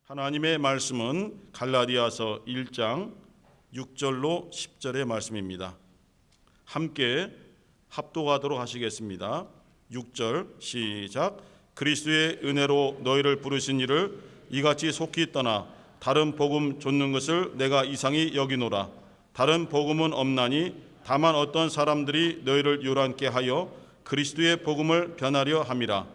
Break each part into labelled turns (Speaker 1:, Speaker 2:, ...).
Speaker 1: 하나님의 말씀은 갈라디아서 1장 6절로 10절의 말씀입니다. 함께 합독하도록 하시겠습니다. 6절 시작. 그리스도의 은혜로 너희를 부르신 이를 이같이 속히 떠나 다른 복음 좇는 것을 내가 이상히 여기노라. 다른 복음은 없나니 다만 어떤 사람들이 너희를 요란케 하여 그리스도의 복음을 변하려 함이라.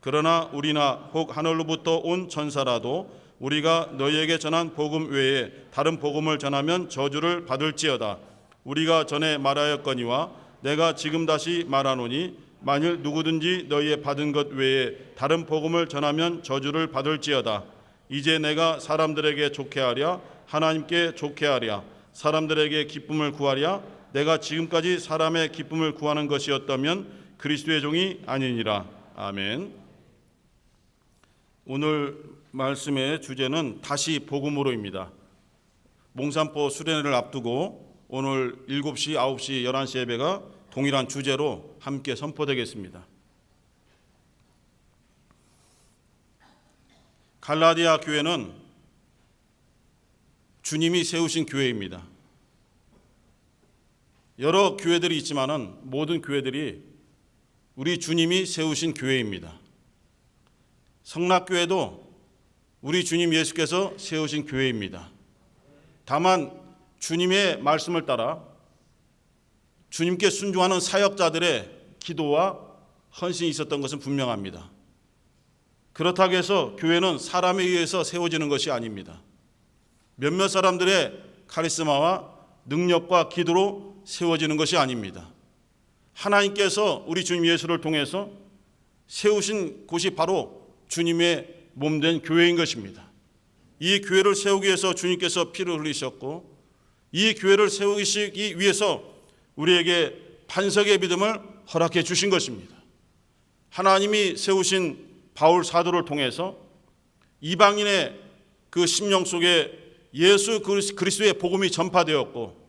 Speaker 1: 그러나 우리나 혹 하늘로부터 온 천사라도 우리가 너희에게 전한 복음 외에 다른 복음을 전하면 저주를 받을지어다. 우리가 전에 말하였거니와 내가 지금 다시 말하노니 만일 누구든지 너희의 받은 것 외에 다른 복음을 전하면 저주를 받을지어다. 이제 내가 사람들에게 좋게 하랴 하나님께 좋게 하랴 사람들에게 기쁨을 구하랴 내가 지금까지 사람의 기쁨을 구하는 것이었다면 그리스도의 종이 아니니라. 아멘. 오늘 말씀의 주제는 다시 복음으로입니다. 몽산포 수련회를 앞두고 오늘 7시, 9시, 11시 예배가 동일한 주제로 함께 선포되겠습니다. 갈라디아 교회는 주님이 세우신 교회입니다. 여러 교회들이 있지만은 모든 교회들이 우리 주님이 세우신 교회입니다. 성락교회도 우리 주님 예수께서 세우신 교회입니다. 다만 주님의 말씀을 따라 주님께 순종하는 사역자들의 기도와 헌신이 있었던 것은 분명합니다. 그렇다고 해서 교회는 사람에 의해서 세워지는 것이 아닙니다. 몇몇 사람들의 카리스마와 능력과 기도로 세워지는 것이 아닙니다. 하나님께서 우리 주님 예수를 통해서 세우신 곳이 바로 주님의 몸된 교회인 것입니다. 이 교회를 세우기 위해서 주님께서 피를 흘리셨고 이 교회를 세우시기 위해서 우리에게 반석의 믿음을 허락해 주신 것입니다. 하나님이 세우신 바울 사도를 통해서 이방인의 그 심령 속에 예수 그리스도의 복음이 전파되었고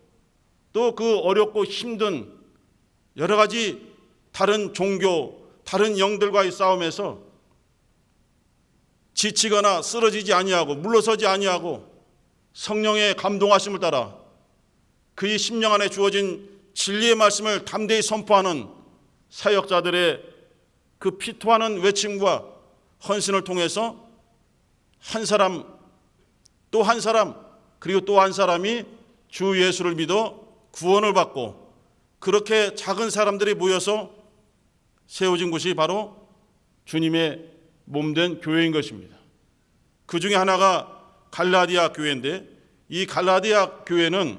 Speaker 1: 또 그 어렵고 힘든 여러 가지 다른 종교, 다른 영들과의 싸움에서 지치거나 쓰러지지 아니하고 물러서지 아니하고 성령의 감동하심을 따라 그의 심령 안에 주어진 진리의 말씀을 담대히 선포하는 사역자들의 그 피토하는 외침과 헌신을 통해서 한 사람 또 한 사람 그리고 또 한 사람이 주 예수를 믿어 구원을 받고 그렇게 작은 사람들이 모여서 세워진 곳이 바로 주님의 몸된 교회인 것입니다. 그 중에 하나가 갈라디아 교회인데 이 갈라디아 교회는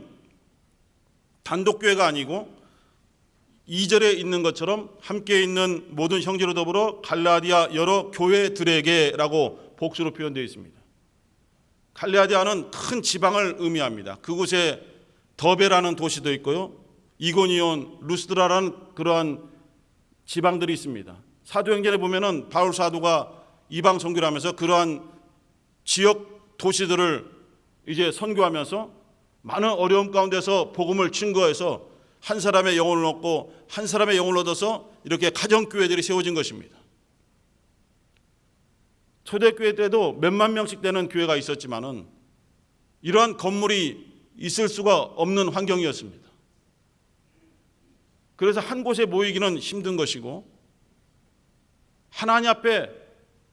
Speaker 1: 단독교회가 아니고 2절에 있는 것처럼 함께 있는 모든 형제로 더불어 갈라디아 여러 교회들에게라고 복수로 표현되어 있습니다. 갈라디아는 큰 지방을 의미합니다. 그곳에 더베라는 도시도 있고요. 이고니온, 루스드라라는 그러한 지방들이 있습니다. 사도행전에 보면은 바울 사도가 이방 선교를 하면서 그러한 지역 도시들을 이제 선교하면서 많은 어려움 가운데서 복음을 증거해서 한 사람의 영혼을 얻고 한 사람의 영혼을 얻어서 이렇게 가정교회들이 세워진 것입니다. 초대교회 때도 몇만 명씩 되는 교회가 있었지만은 이러한 건물이 있을 수가 없는 환경이었습니다. 그래서 한 곳에 모이기는 힘든 것이고 하나님 앞에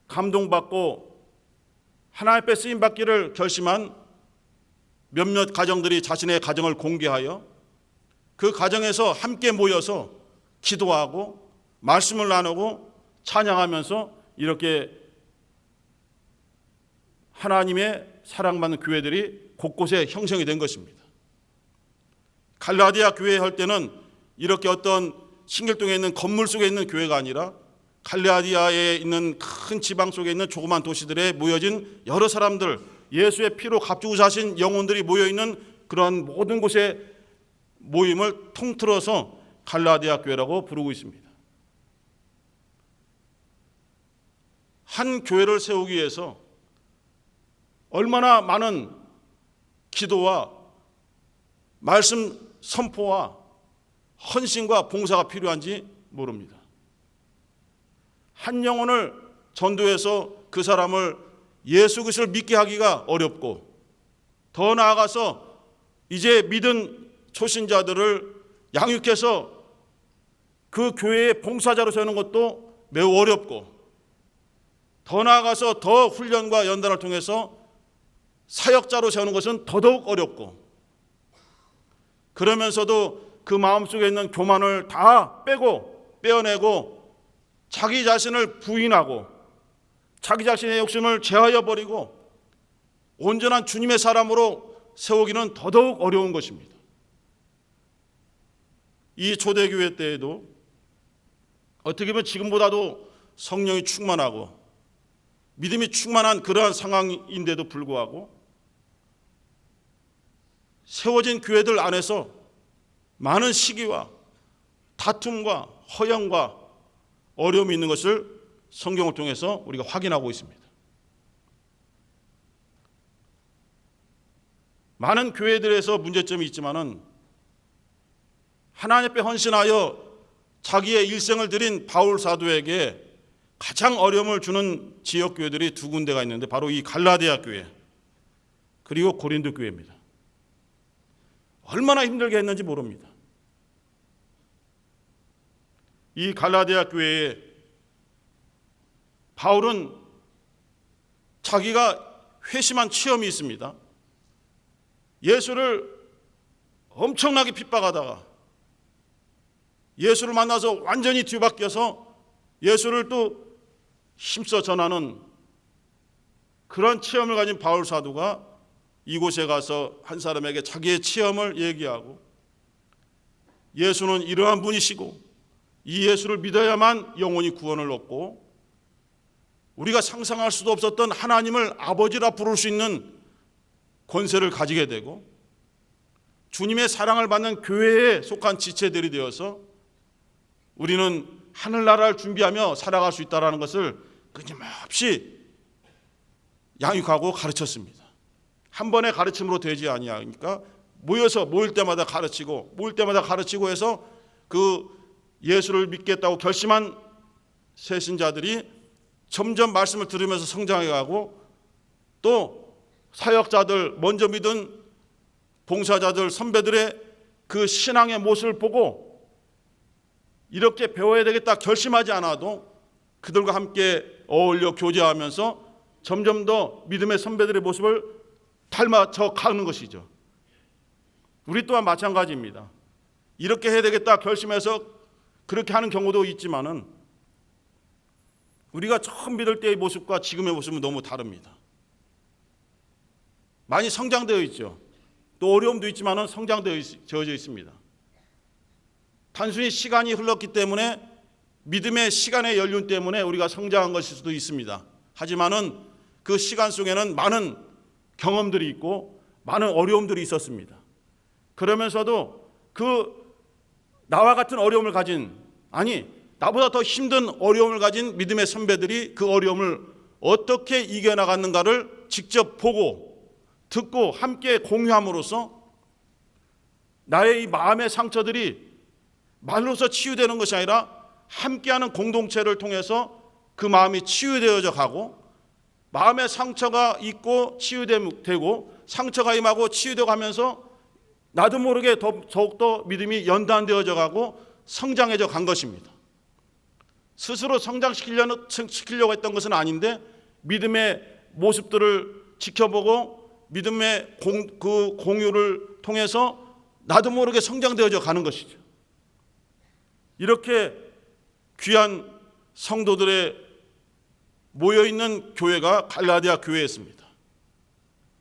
Speaker 1: 감동받고 하나님 앞에 쓰임받기를 결심한 몇몇 가정들이 자신의 가정을 공개하여 그 가정에서 함께 모여서 기도하고 말씀을 나누고 찬양하면서 이렇게 하나님의 사랑받는 교회들이 곳곳에 형성이 된 것입니다. 갈라디아 교회 할 때는 이렇게 어떤 신길동에 있는 건물 속에 있는 교회가 아니라 갈라디아에 있는 큰 지방 속에 있는 조그만 도시들에 모여진 여러 사람들, 예수의 피로 값주고 사신 영혼들이 모여있는 그러한 모든 곳의 모임을 통틀어서 갈라디아 교회라고 부르고 있습니다. 한 교회를 세우기 위해서 얼마나 많은 기도와 말씀 선포와 헌신과 봉사가 필요한지 모릅니다. 한 영혼을 전도해서 그 사람을 예수 그리스도를 믿게 하기가 어렵고, 더 나아가서 이제 믿은 초신자들을 양육해서 그 교회의 봉사자로 세우는 것도 매우 어렵고, 더 나아가서 더 훈련과 연단을 통해서 사역자로 세우는 것은 더더욱 어렵고, 그러면서도 그 마음속에 있는 교만을 다 빼어내고 자기 자신을 부인하고 자기 자신의 욕심을 제하여 버리고 온전한 주님의 사람으로 세우기는 더더욱 어려운 것입니다. 이 초대교회 때에도 어떻게 보면 지금보다도 성령이 충만하고 믿음이 충만한 그러한 상황인데도 불구하고 세워진 교회들 안에서 많은 시기와 다툼과 허영과 어려움이 있는 것을 성경을 통해서 우리가 확인하고 있습니다. 많은 교회들에서 문제점이 있지만은 하나님 앞에 헌신하여 자기의 일생을 드린 바울 사도에게 가장 어려움을 주는 지역 교회들이 두 군데가 있는데 바로 이 갈라디아 교회 그리고 고린도 교회입니다. 얼마나 힘들게 했는지 모릅니다. 이 갈라디아 교회에 바울은 자기가 회심한 체험이 있습니다. 예수를 엄청나게 핍박하다가 예수를 만나서 완전히 뒤바뀌어서 예수를 또 힘써 전하는 그런 체험을 가진 바울 사도가 이곳에 가서 한 사람에게 자기의 체험을 얘기하고 예수는 이러한 분이시고 이 예수를 믿어야만 영원히 구원을 얻고 우리가 상상할 수도 없었던 하나님을 아버지라 부를 수 있는 권세를 가지게 되고 주님의 사랑을 받는 교회에 속한 지체들이 되어서 우리는 하늘나라를 준비하며 살아갈 수 있다는 것을 끊임없이 양육하고 가르쳤습니다. 한 번의 가르침으로 되지 아니하니까 모일 때마다 가르치고 해서 그 예수를 믿겠다고 결심한 새신자들이 점점 말씀을 들으면서 성장해 가고 또 사역자들, 먼저 믿은 봉사자들, 선배들의 그 신앙의 모습을 보고 이렇게 배워야 되겠다 결심하지 않아도 그들과 함께 어울려 교제하면서 점점 더 믿음의 선배들의 모습을 닮아져 가는 것이죠. 우리 또한 마찬가지입니다. 이렇게 해야 되겠다 결심해서 그렇게 하는 경우도 있지만은 우리가 처음 믿을 때의 모습과 지금의 모습은 너무 다릅니다. 많이 성장되어 있죠. 또 어려움도 있지만은 성장되어져 있습니다. 단순히 시간이 흘렀기 때문에 믿음의 시간의 연륜 때문에 우리가 성장한 것일 수도 있습니다. 하지만은 그 시간 속에는 많은 경험들이 있고 많은 어려움들이 있었습니다. 그러면서도 그 나와 같은 어려움을 가진 나보다 더 힘든 어려움을 가진 믿음의 선배들이 그 어려움을 어떻게 이겨나갔는가를 직접 보고 듣고 함께 공유함으로써 나의 이 마음의 상처들이 말로서 치유되는 것이 아니라 함께하는 공동체를 통해서 그 마음이 치유되어져 가고 마음의 상처가 있고 치유되고 상처가 임하고 치유되고 하면서 나도 모르게 더욱더 믿음이 연단되어져 가고 성장해져 간 것입니다. 스스로 성장시키려고 했던 것은 아닌데 믿음의 모습들을 지켜보고 믿음의 그 공유를 통해서 나도 모르게 성장되어져 가는 것이죠. 이렇게 귀한 성도들의 모여있는 교회가 갈라디아 교회였습니다.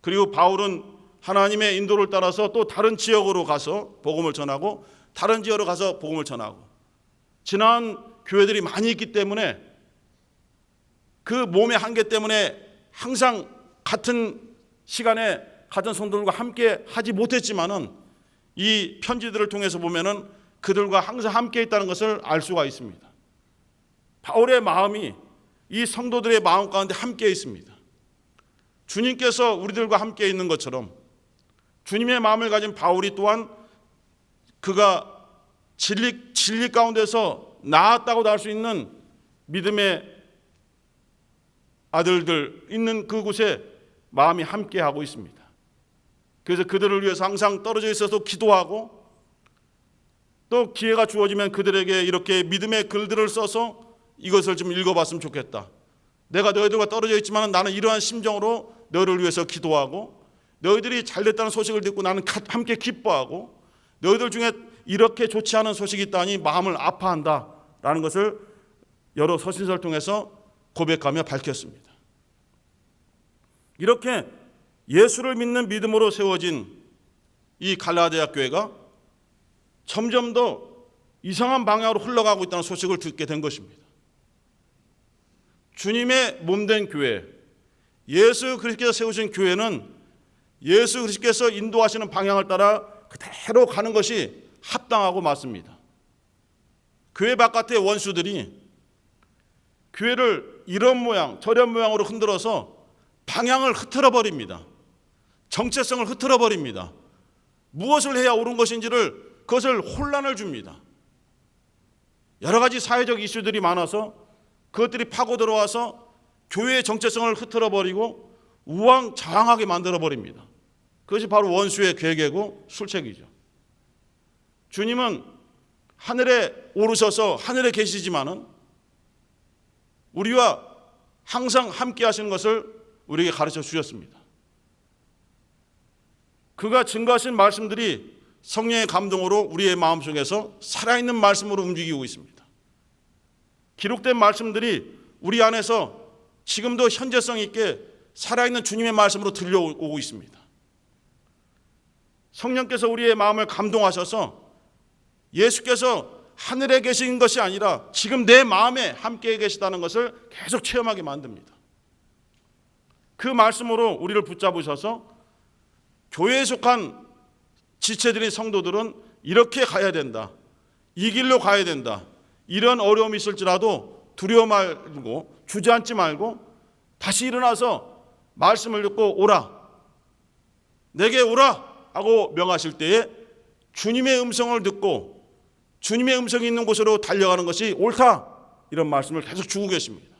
Speaker 1: 그리고 바울은 하나님의 인도를 따라서 또 다른 지역으로 가서 복음을 전하고 다른 지역으로 가서 복음을 전하고 지난 교회들이 많이 있기 때문에 그 몸의 한계 때문에 항상 같은 시간에 같은 성도들과 함께 하지 못했지만은 이 편지들을 통해서 보면은 그들과 항상 함께 있다는 것을 알 수가 있습니다. 바울의 마음이 이 성도들의 마음 가운데 함께 있습니다. 주님께서 우리들과 함께 있는 것처럼 주님의 마음을 가진 바울이 또한 그가 진리 가운데서 나았다고도 할 수 있는 믿음의 아들들 있는 그곳에 마음이 함께하고 있습니다. 그래서 그들을 위해서 항상 떨어져 있어서 기도하고, 또 기회가 주어지면 그들에게 이렇게 믿음의 글들을 써서 이것을 좀 읽어봤으면 좋겠다. 내가 너희들과 떨어져 있지만 나는 이러한 심정으로 너희를 위해서 기도하고, 너희들이 잘됐다는 소식을 듣고 나는 함께 기뻐하고, 너희들 중에 이렇게 좋지 않은 소식이 있다니 마음을 아파한다라는 것을 여러 서신서를 통해서 고백하며 밝혔습니다. 이렇게 예수를 믿는 믿음으로 세워진 이 갈라디아 교회가 점점 더 이상한 방향으로 흘러가고 있다는 소식을 듣게 된 것입니다. 주님의 몸된 교회, 예수 그리스도께서 세우신 교회는 예수 그리스도께서 인도하시는 방향을 따라 그대로 가는 것이 합당하고 맞습니다. 교회 바깥의 원수들이 교회를 이런 모양 저런 모양으로 흔들어서 방향을 흐트러 버립니다. 정체성을 흐트러 버립니다. 무엇을 해야 옳은 것인지를, 그것을 혼란을 줍니다. 여러 가지 사회적 이슈들이 많아서 그것들이 파고 들어와서 교회의 정체성을 흐트러 버리고 우왕좌왕하게 만들어 버립니다. 그것이 바로 원수의 계계고 술책이죠. 주님은 하늘에 오르셔서 하늘에 계시지만은 우리와 항상 함께 하시는 것을 우리에게 가르쳐 주셨습니다. 그가 증거하신 말씀들이 성령의 감동으로 우리의 마음속에서 살아있는 말씀으로 움직이고 있습니다. 기록된 말씀들이 우리 안에서 지금도 현재성 있게 살아있는 주님의 말씀으로 들려오고 있습니다. 성령께서 우리의 마음을 감동하셔서 예수께서 하늘에 계신 것이 아니라 지금 내 마음에 함께 계시다는 것을 계속 체험하게 만듭니다. 그 말씀으로 우리를 붙잡으셔서 교회에 속한 지체들인 성도들은 이렇게 가야 된다, 이 길로 가야 된다, 이런 어려움이 있을지라도 두려워 말고 주저앉지 말고 다시 일어나서 말씀을 듣고 오라, 내게 오라 하고 명하실 때에 주님의 음성을 듣고 주님의 음성이 있는 곳으로 달려가는 것이 옳다, 이런 말씀을 계속 주고 계십니다.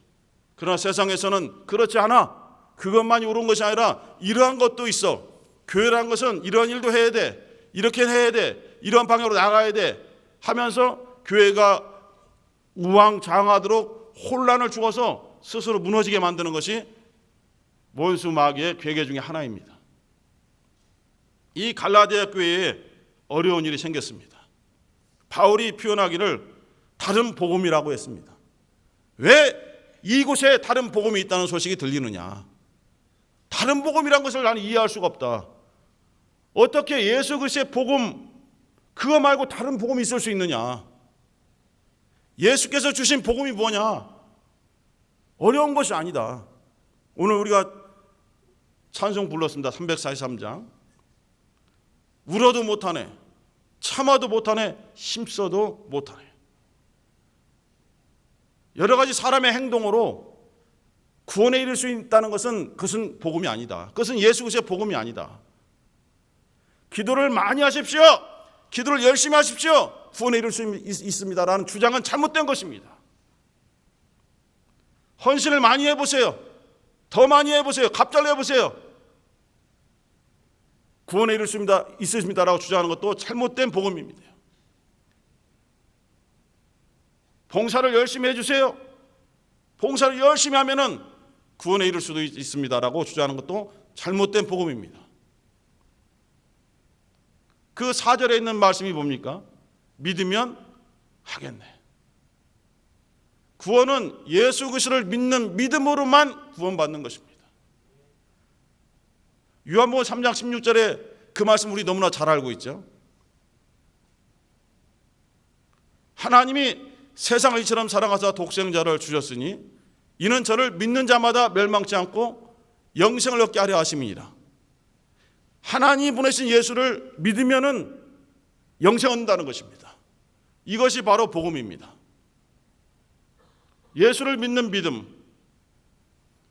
Speaker 1: 그러나 세상에서는 그렇지 않아, 그것만이 옳은 것이 아니라 이러한 것도 있어, 교회라는 것은 이러한 일도 해야 돼, 이렇게 해야 돼, 이러한 방향으로 나가야 돼 하면서 교회가 우왕좌왕하도록 혼란을 주어서 스스로 무너지게 만드는 것이 원수 마귀의 괴계 중에 하나입니다. 이 갈라디아 교회에 어려운 일이 생겼습니다. 바울이 표현하기를 다른 복음이라고 했습니다. 왜 이곳에 다른 복음이 있다는 소식이 들리느냐? 다른 복음이란 것을 나는 이해할 수가 없다. 어떻게 예수 그리스도의 복음 그거 말고 다른 복음이 있을 수 있느냐? 예수께서 주신 복음이 뭐냐? 어려운 것이 아니다. 오늘 우리가 찬송 불렀습니다. 343장. 울어도 못하네, 참아도 못하네, 힘써도 못하네. 여러 가지 사람의 행동으로 구원에 이를 수 있다는 것은 그것은 복음이 아니다. 그것은 예수 그리스도의 복음이 아니다. 기도를 많이 하십시오, 기도를 열심히 하십시오, 구원에 이를 수 있습니다라는 주장은 잘못된 것입니다. 헌신을 많이 해보세요, 더 많이 해보세요, 갑절로 해보세요, 구원에 이를 수 있습니다라고 주장하는 것도 잘못된 복음입니다. 봉사를 열심히 해주세요, 봉사를 열심히 하면은 구원에 이를 수도 있습니다라고 주장하는 것도 잘못된 복음입니다. 그 4절에 있는 말씀이 뭡니까? 믿으면 하겠네. 구원은 예수 그리스도를 믿는 믿음으로만 구원받는 것입니다. 요한복음 3장 16절에 그 말씀 우리 너무나 잘 알고 있죠. 하나님이 세상을 이처럼 사랑하사 독생자를 주셨으니 이는 저를 믿는 자마다 멸망치 않고 영생을 얻게 하려 하심이니라. 하나님이 보내신 예수를 믿으면은 영생 얻는다는 것입니다. 이것이 바로 복음입니다. 예수를 믿는 믿음,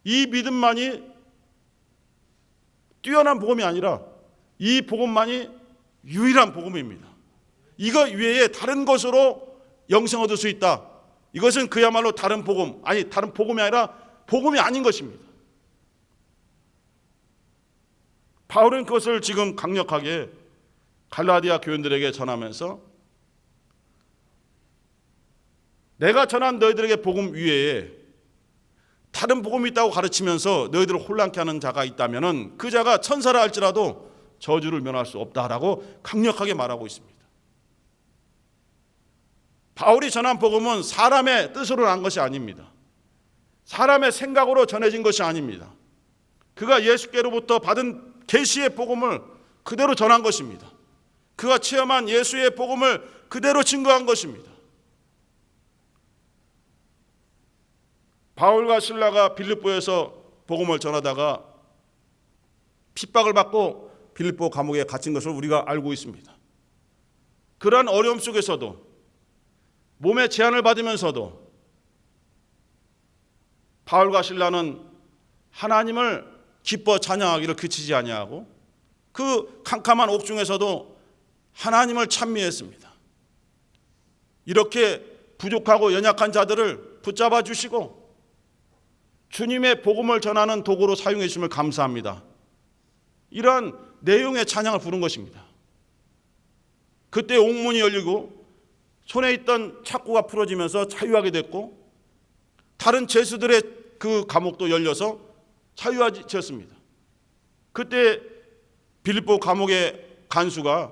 Speaker 1: 이 믿음만이 뛰어난 복음이 아니라 이 복음만이 유일한 복음입니다. 이거 외에 다른 것으로 영생 얻을 수 있다, 이것은 그야말로 다른 복음, 아니 다른 복음이 아니라 복음이 아닌 것입니다. 바울은 그것을 지금 강력하게 갈라디아 교인들에게 전하면서 내가 전한 너희들에게 복음 위에 다른 복음이 있다고 가르치면서 너희들을 혼란케 하는 자가 있다면 그 자가 천사라 할지라도 저주를 면할 수 없다라고 강력하게 말하고 있습니다. 바울이 전한 복음은 사람의 뜻으로 난 것이 아닙니다. 사람의 생각으로 전해진 것이 아닙니다. 그가 예수께로부터 받은 계시의 복음을 그대로 전한 것입니다. 그가 체험한 예수의 복음을 그대로 증거한 것입니다. 바울과 실라가 빌립보에서 복음을 전하다가 핍박을 받고 빌립보 감옥에 갇힌 것을 우리가 알고 있습니다. 그러한 어려움 속에서도 몸의 제한을 받으면서도 바울과 실라는 하나님을 기뻐 찬양하기를 그치지 아니하고 그 캄캄한 옥중에서도 하나님을 찬미했습니다. 이렇게 부족하고 연약한 자들을 붙잡아 주시고 주님의 복음을 전하는 도구로 사용해 주심을 감사합니다. 이런 내용의 찬양을 부른 것입니다. 그때 옥문이 열리고 손에 있던 착고가 풀어지면서 자유하게 됐고 다른 죄수들의 그 감옥도 열려서 자유해졌습니다. 그때 빌립보 감옥의 간수가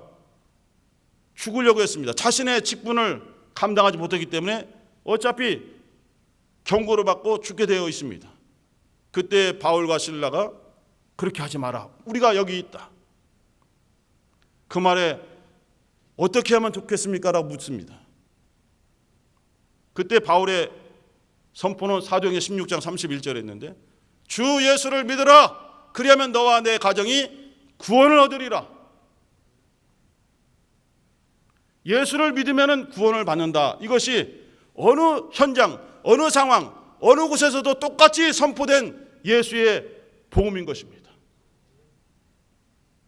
Speaker 1: 죽으려고 했습니다. 자신의 직분을 감당하지 못했기 때문에 어차피 경고를 받고 죽게 되어 있습니다. 그때 바울과 실라가 그렇게 하지 마라. 우리가 여기 있다. 그 말에 어떻게 하면 좋겠습니까? 라고 묻습니다. 그때 바울의 선포는 사도행전 16장 31절에 있는데 주 예수를 믿으라. 그리하면 너와 내 가정이 구원을 얻으리라. 예수를 믿으면 구원을 받는다. 이것이 어느 현장, 어느 상황, 어느 곳에서도 똑같이 선포된 예수의 복음인 것입니다.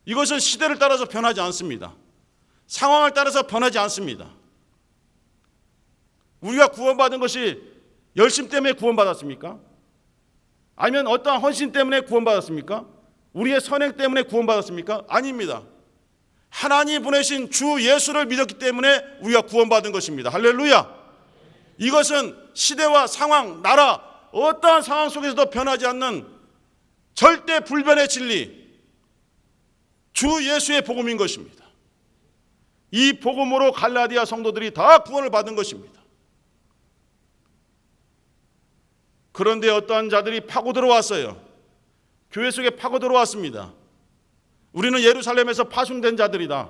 Speaker 1: 이것은 시대를 따라서 변하지 않습니다. 상황을 따라서 변하지 않습니다. 우리가 구원받은 것이 열심 때문에 구원받았습니까? 아니면 어떠한 헌신 때문에 구원받았습니까? 우리의 선행 때문에 구원받았습니까? 아닙니다. 하나님 보내신 주 예수를 믿었기 때문에 우리가 구원받은 것입니다. 할렐루야. 이것은 시대와 상황, 나라, 어떠한 상황 속에서도 변하지 않는 절대 불변의 진리, 주 예수의 복음인 것입니다. 이 복음으로 갈라디아 성도들이 다 구원을 받은 것입니다. 그런데 어떠한 자들이 파고 들어왔어요. 교회 속에 파고 들어왔습니다. 우리는 예루살렘에서 파송된 자들이다.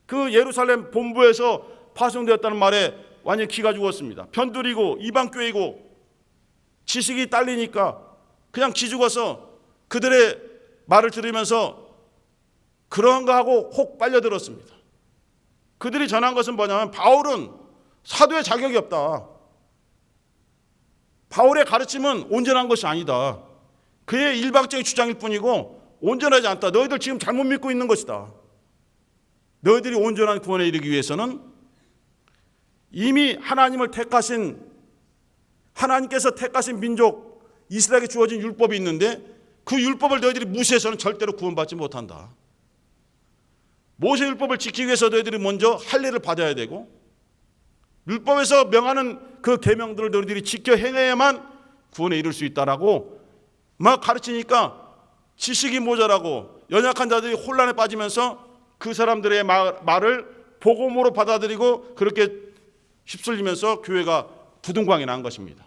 Speaker 1: 그 예루살렘 본부에서 파송되었다는 말에 완전히 기가 죽었습니다. 편들이고 이방교회이고 지식이 딸리니까 그냥 기죽어서 그들의 말을 들으면서 그런가 하고 혹 빨려들었습니다. 그들이 전한 것은 뭐냐면 바울은 사도의 자격이 없다. 바울의 가르침은 온전한 것이 아니다. 그의 일방적인 주장일 뿐이고 온전하지 않다. 너희들 지금 잘못 믿고 있는 것이다. 너희들이 온전한 구원에 이르기 위해서는 이미 하나님께서 택하신 민족 이스라엘에게 주어진 율법이 있는데 그 율법을 너희들이 무시해서는 절대로 구원받지 못한다. 모세 율법을 지키기 위해서 너희들이 먼저 할례를 받아야 되고 율법에서 명하는 그 계명들을 너희들이 지켜 행해야만 구원에 이를 수 있다라고 막 가르치니까 지식이 모자라고 연약한 자들이 혼란에 빠지면서 그 사람들의 말을 복음으로 받아들이고 그렇게 휩쓸리면서 교회가 부둥광이 난 것입니다.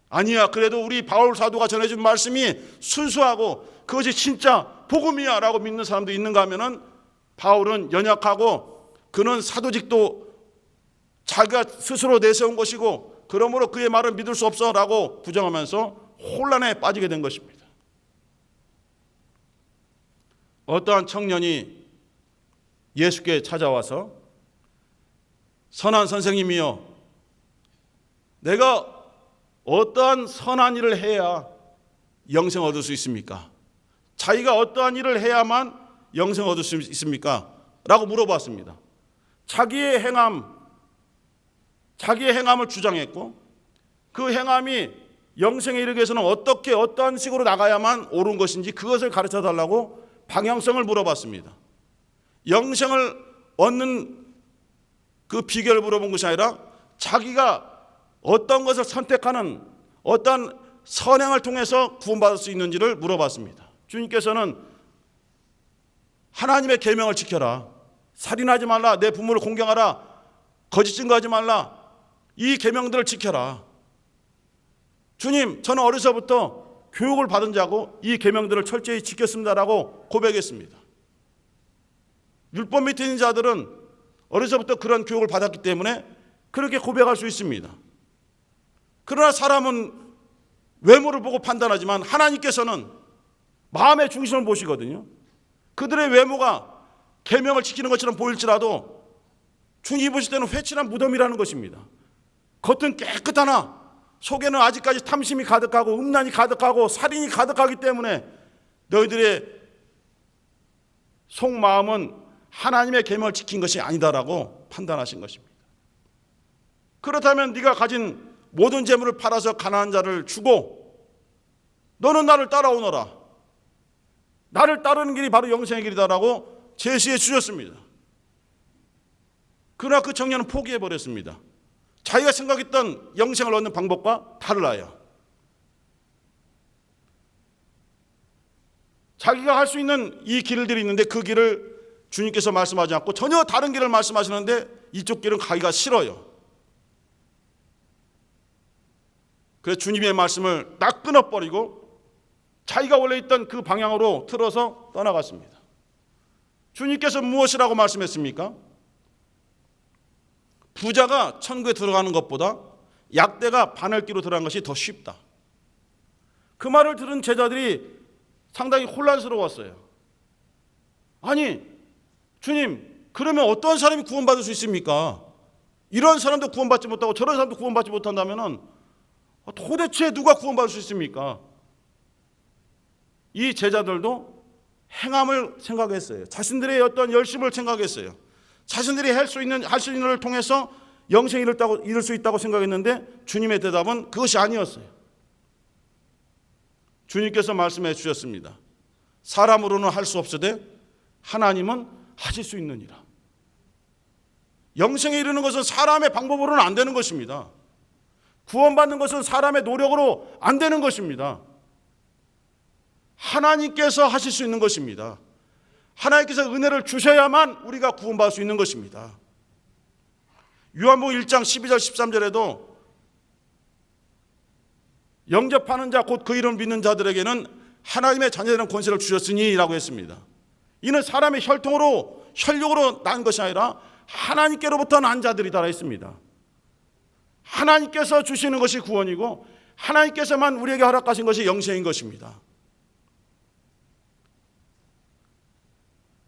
Speaker 1: 아니야, 그래도 우리 바울 사도가 전해준 말씀이 순수하고 그것이 진짜 복음이야 라고 믿는 사람도 있는가 하면은 바울은 연약하고 그는 사도직도 자기가 스스로 내세운 것이고 그러므로 그의 말을 믿을 수 없어 라고 부정하면서 혼란에 빠지게 된 것입니다. 어떠한 청년이 예수께 찾아와서 선한 선생님이여, 내가 어떠한 선한 일을 해야 영생 얻을 수 있습니까? 자기가 어떠한 일을 해야만 영생 얻을 수 있습니까? 라고 물어봤습니다. 자기의 행함을 주장했고 그 행함이 영생에 이르기 위해서는 어떻게 어떠한 식으로 나가야만 옳은 것인지 그것을 가르쳐 달라고 방향성을 물어봤습니다. 영생을 얻는 그 비결을 물어본 것이 아니라 자기가 어떤 것을 선택하는 어떤 선행을 통해서 구원받을 수 있는지를 물어봤습니다. 주님께서는 하나님의 계명을 지켜라, 살인하지 말라, 내 부모를 공경하라, 거짓 증거하지 말라, 이 계명들을 지켜라. 주님, 저는 어려서부터 교육을 받은 자고 이 계명들을 철저히 지켰습니다라고 고백했습니다. 율법 밑에 있는 자들은 어려서부터 그런 교육을 받았기 때문에 그렇게 고백할 수 있습니다. 그러나 사람은 외모를 보고 판단하지만 하나님께서는 마음의 중심을 보시거든요. 그들의 외모가 계명을 지키는 것처럼 보일지라도 주님이 보실 때는 회칠한 무덤이라는 것입니다. 겉은 깨끗하나 속에는 아직까지 탐심이 가득하고 음란이 가득하고 살인이 가득하기 때문에 너희들의 속마음은 하나님의 계명을 지킨 것이 아니다라고 판단하신 것입니다. 그렇다면 네가 가진 모든 재물을 팔아서 가난한 자를 주고 너는 나를 따라오너라, 나를 따르는 길이 바로 영생의 길이다라고 제시해 주셨습니다. 그러나 그 청년은 포기해버렸습니다. 자기가 생각했던 영생을 얻는 방법과 달라요. 자기가 할 수 있는 이 길들이 있는데 그 길을 주님께서 말씀하지 않고 전혀 다른 길을 말씀하시는데 이쪽 길은 가기가 싫어요. 그래서 주님의 말씀을 딱 끊어버리고 자기가 원래 있던 그 방향으로 틀어서 떠나갔습니다. 주님께서 무엇이라고 말씀했습니까? 부자가 천국에 들어가는 것보다 약대가 바늘기로 들어간 것이 더 쉽다. 그 말을 들은 제자들이 상당히 혼란스러웠어요. 아니, 주님, 그러면 어떤 사람이 구원받을 수 있습니까? 이런 사람도 구원받지 못하고 저런 사람도 구원받지 못한다면 도대체 누가 구원받을 수 있습니까? 이 제자들도 행함을 생각했어요. 자신들의 어떤 열심을 생각했어요. 자신들이 할 수 있는 걸 통해서 영생을 이룰 수 있다고 생각했는데 주님의 대답은 그것이 아니었어요. 주님께서 말씀해 주셨습니다. 사람으로는 할 수 없으되 하나님은 하실 수 있느니라. 영생에 이르는 것은 사람의 방법으로는 안 되는 것입니다. 구원받는 것은 사람의 노력으로 안 되는 것입니다. 하나님께서 하실 수 있는 것입니다. 하나님께서 은혜를 주셔야만 우리가 구원받을 수 있는 것입니다. 요한복음 1장 12절 13절에도 영접하는 자 곧 그 이름을 믿는 자들에게는 하나님의 자녀되는 권세를 주셨으니 라고 했습니다. 이는 사람의 혈통으로 난 것이 아니라 하나님께로부터 난 자들이다 했습니다. 하나님께서 주시는 것이 구원이고 하나님께서만 우리에게 허락하신 것이 영생인 것입니다.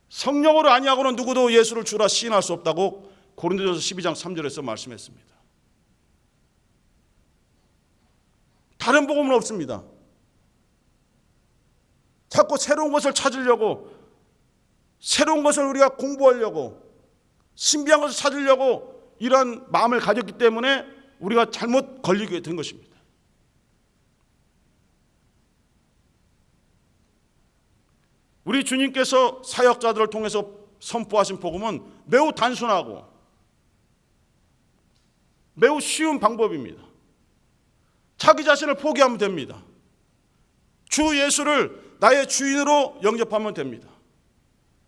Speaker 1: 성령으로 아니하고는 누구도 예수를 주라 시인할 수 없다고 고린도전서 12장 3절에서 말씀했습니다. 다른 복음은 없습니다. 자꾸 새로운 것을 찾으려고, 새로운 것을 우리가 공부하려고, 신비한 것을 찾으려고 이런 마음을 가졌기 때문에 우리가 잘못 걸리게 된 것입니다. 우리 주님께서 사역자들을 통해서 선포하신 복음은 매우 단순하고 매우 쉬운 방법입니다. 자기 자신을 포기하면 됩니다. 주 예수를 나의 주인으로 영접하면 됩니다.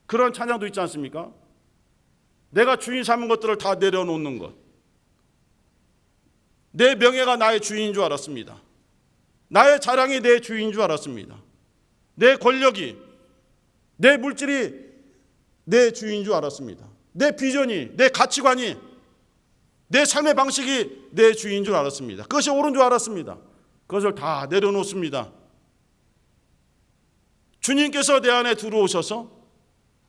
Speaker 1: 그런 찬양도 있지 않습니까? 내가 주인 삼은 것들을 다 내려놓는 것. 내 명예가 나의 주인인 줄 알았습니다. 나의 자랑이 내 주인인 줄 알았습니다. 내 권력이, 내 물질이 내 주인인 줄 알았습니다. 내 비전이, 내 가치관이, 내 삶의 방식이 내 주인인 줄 알았습니다. 그것이 옳은 줄 알았습니다. 그것을 다 내려놓습니다. 주님께서 내 안에 들어오셔서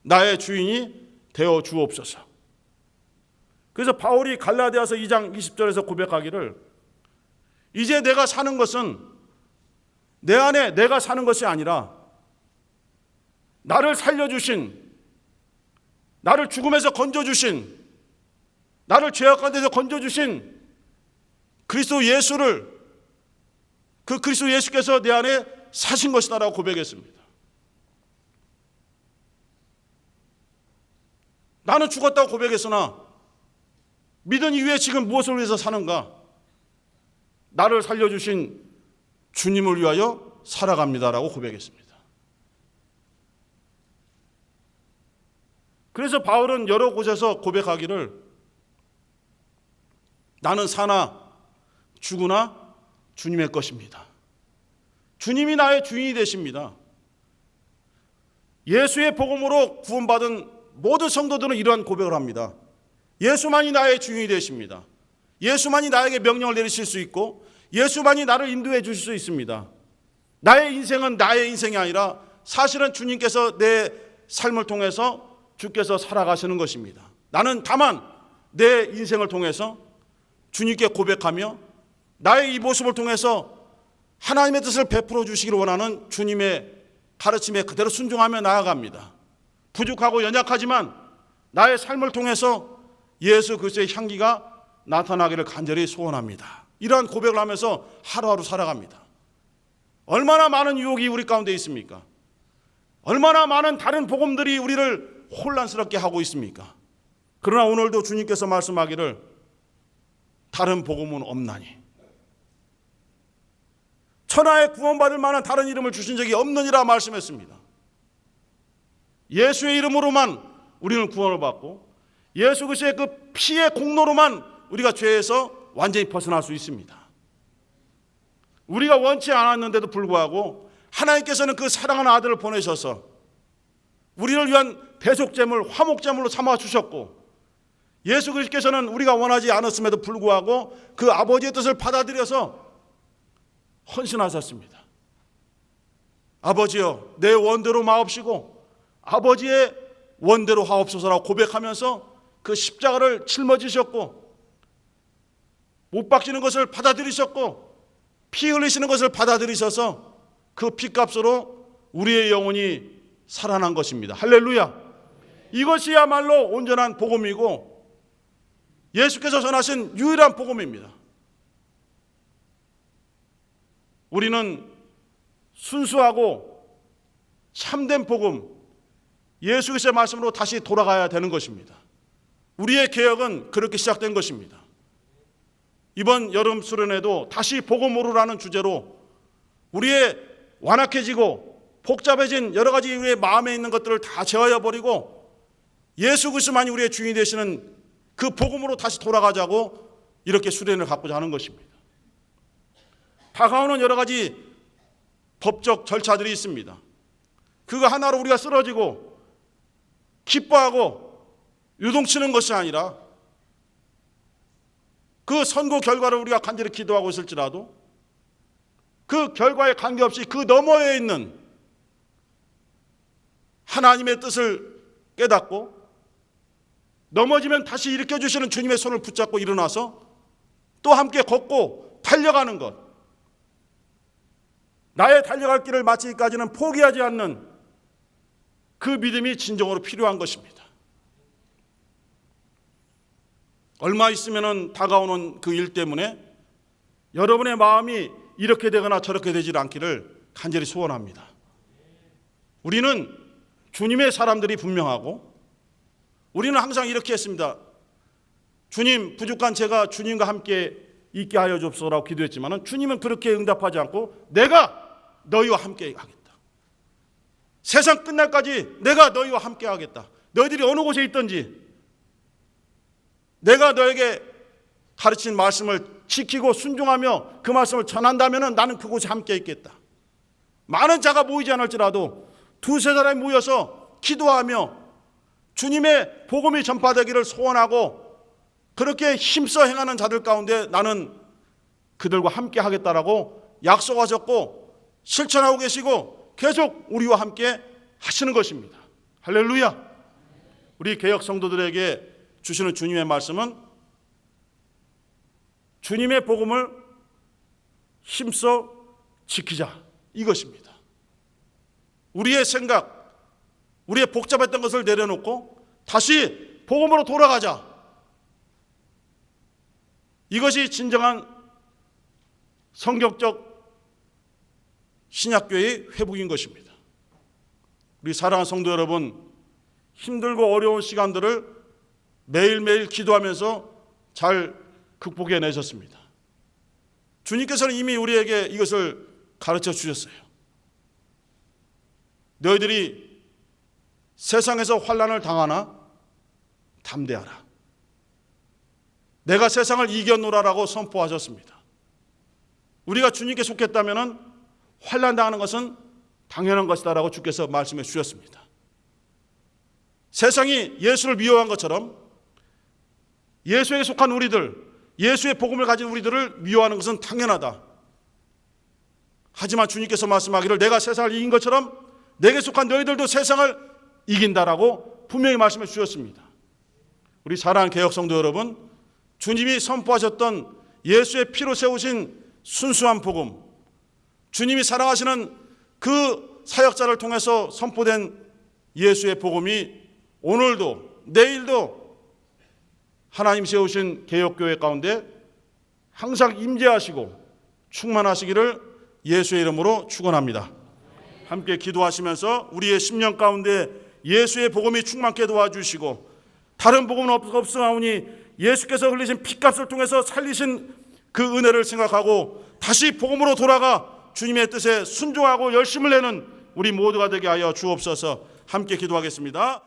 Speaker 1: 나의 주인이 되어 주옵소서. 그래서 바울이 갈라디아서 2장 20절에서 고백하기를, 이제 내가 사는 것은 내 안에 내가 사는 것이 아니라 나를 살려주신, 나를 죽음에서 건져주신, 나를 죄악 가운데서 건져주신 그리스도 예수를 그 그리스도 예수께서 내 안에 사신 것이다라고 고백했습니다. 나는 죽었다고 고백했으나 믿은 이후에 지금 무엇을 위해서 사는가? 나를 살려주신 주님을 위하여 살아갑니다라고 고백했습니다. 그래서 바울은 여러 곳에서 고백하기를 나는 사나 죽으나 주님의 것입니다. 주님이 나의 주인이 되십니다. 예수의 복음으로 구원받은 모든 성도들은 이러한 고백을 합니다. 예수만이 나의 주인이 되십니다. 예수만이 나에게 명령을 내리실 수 있고 예수만이 나를 인도해 주실 수 있습니다. 나의 인생은 나의 인생이 아니라 사실은 주님께서 내 삶을 통해서 주께서 살아가시는 것입니다. 나는 다만 내 인생을 통해서 주님께 고백하며 나의 이 모습을 통해서 하나님의 뜻을 베풀어 주시기를 원하는 주님의 가르침에 그대로 순종하며 나아갑니다. 부족하고 연약하지만 나의 삶을 통해서 예수 그리스도의 향기가 나타나기를 간절히 소원합니다. 이러한 고백을 하면서 하루하루 살아갑니다. 얼마나 많은 유혹이 우리 가운데 있습니까? 얼마나 많은 다른 복음들이 우리를 혼란스럽게 하고 있습니까? 그러나 오늘도 주님께서 말씀하기를 다른 복음은 없나니 천하에 구원받을 만한 다른 이름을 주신 적이 없느니라 말씀했습니다. 예수의 이름으로만 우리는 구원을 받고 예수 그리스도의 그 피의 공로로만 우리가 죄에서 완전히 벗어날 수 있습니다. 우리가 원치 않았는데도 불구하고 하나님께서는 그 사랑하는 아들을 보내셔서 우리를 위한 대속제물, 화목제물로 삼아 주셨고 예수 그리스도께서는 우리가 원하지 않았음에도 불구하고 그 아버지의 뜻을 받아들여서 헌신하셨습니다. 아버지여 내 원대로 마옵시고 아버지의 원대로 하옵소서라고 고백하면서 그 십자가를 짊어지셨고 못 박히는 것을 받아들이셨고 피 흘리시는 것을 받아들이셔서 그 피값으로 우리의 영혼이 살아난 것입니다. 할렐루야. 이것이야말로 온전한 복음이고 예수께서 전하신 유일한 복음입니다. 우리는 순수하고 참된 복음 예수 그리스도의 말씀으로 다시 돌아가야 되는 것입니다. 우리의 개혁은 그렇게 시작된 것입니다. 이번 여름 수련회도 다시 복음으로라는 주제로 우리의 완악해지고 복잡해진 여러 가지 우리의 마음에 있는 것들을 다 제어해 버리고 예수 그리스도만이 우리의 주인이 되시는 그 복음으로 다시 돌아가자고 이렇게 수련을 갖고자 하는 것입니다. 다가오는 여러 가지 법적 절차들이 있습니다. 그거 하나로 우리가 쓰러지고 기뻐하고 요동치는 것이 아니라 그 선고 결과를 우리가 간절히 기도하고 있을지라도 그 결과에 관계없이 그 너머에 있는 하나님의 뜻을 깨닫고 넘어지면 다시 일으켜주시는 주님의 손을 붙잡고 일어나서 또 함께 걷고 달려가는 것, 나의 달려갈 길을 마치기까지는 포기하지 않는 그 믿음이 진정으로 필요한 것입니다. 얼마 있으면 다가오는 그 일 때문에 여러분의 마음이 이렇게 되거나 저렇게 되지 않기를 간절히 소원합니다. 우리는 주님의 사람들이 분명하고 우리는 항상 이렇게 했습니다. 주님, 부족한 제가 주님과 함께 있게 하여 주옵소서라고 기도했지만 주님은 그렇게 응답하지 않고 내가 너희와 함께 하겠다. 세상 끝날까지 내가 너희와 함께 하겠다. 너희들이 어느 곳에 있든지 내가 너에게 가르친 말씀을 지키고 순종하며 그 말씀을 전한다면 나는 그곳에 함께 있겠다. 많은 자가 모이지 않을지라도 두세 사람이 모여서 기도하며 주님의 복음이 전파되기를 소원하고 그렇게 힘써 행하는 자들 가운데 나는 그들과 함께 하겠다라고 약속하셨고 실천하고 계시고 계속 우리와 함께 하시는 것입니다. 할렐루야. 우리 개혁 성도들에게 주시는 주님의 말씀은 주님의 복음을 힘써 지키자 이것입니다. 우리의 생각, 우리의 복잡했던 것을 내려놓고 다시 복음으로 돌아가자. 이것이 진정한 성경적 신약교회의 회복인 것입니다. 우리 사랑하는 성도 여러분, 힘들고 어려운 시간들을 매일매일 기도하면서 잘 극복해내셨습니다. 주님께서는 이미 우리에게 이것을 가르쳐 주셨어요. 너희들이 세상에서 환난을 당하나 담대하라. 내가 세상을 이겼노라라고 선포하셨습니다. 우리가 주님께 속했다면 환난 당하는 것은 당연한 것이다라고 주께서 말씀해 주셨습니다. 세상이 예수를 미워한 것처럼 예수에 속한 우리들, 예수의 복음을 가진 우리들을 미워하는 것은 당연하다. 하지만 주님께서 말씀하기를 내가 세상을 이긴 것처럼 내게 속한 너희들도 세상을 이긴다라고 분명히 말씀해 주셨습니다. 우리 사랑하는 개혁성도 여러분, 주님이 선포하셨던 예수의 피로 세우신 순수한 복음, 주님이 사랑하시는 그 사역자를 통해서 선포된 예수의 복음이 오늘도 내일도 하나님 세우신 개혁교회 가운데 항상 임재하시고 충만하시기를 예수의 이름으로 축원합니다. 함께 기도하시면서 우리의 심령 가운데 예수의 복음이 충만케 도와주시고 다른 복음은 없사오니 예수께서 흘리신 피값을 통해서 살리신 그 은혜를 생각하고 다시 복음으로 돌아가 주님의 뜻에 순종하고 열심을 내는 우리 모두가 되게 하여 주옵소서. 함께 기도하겠습니다.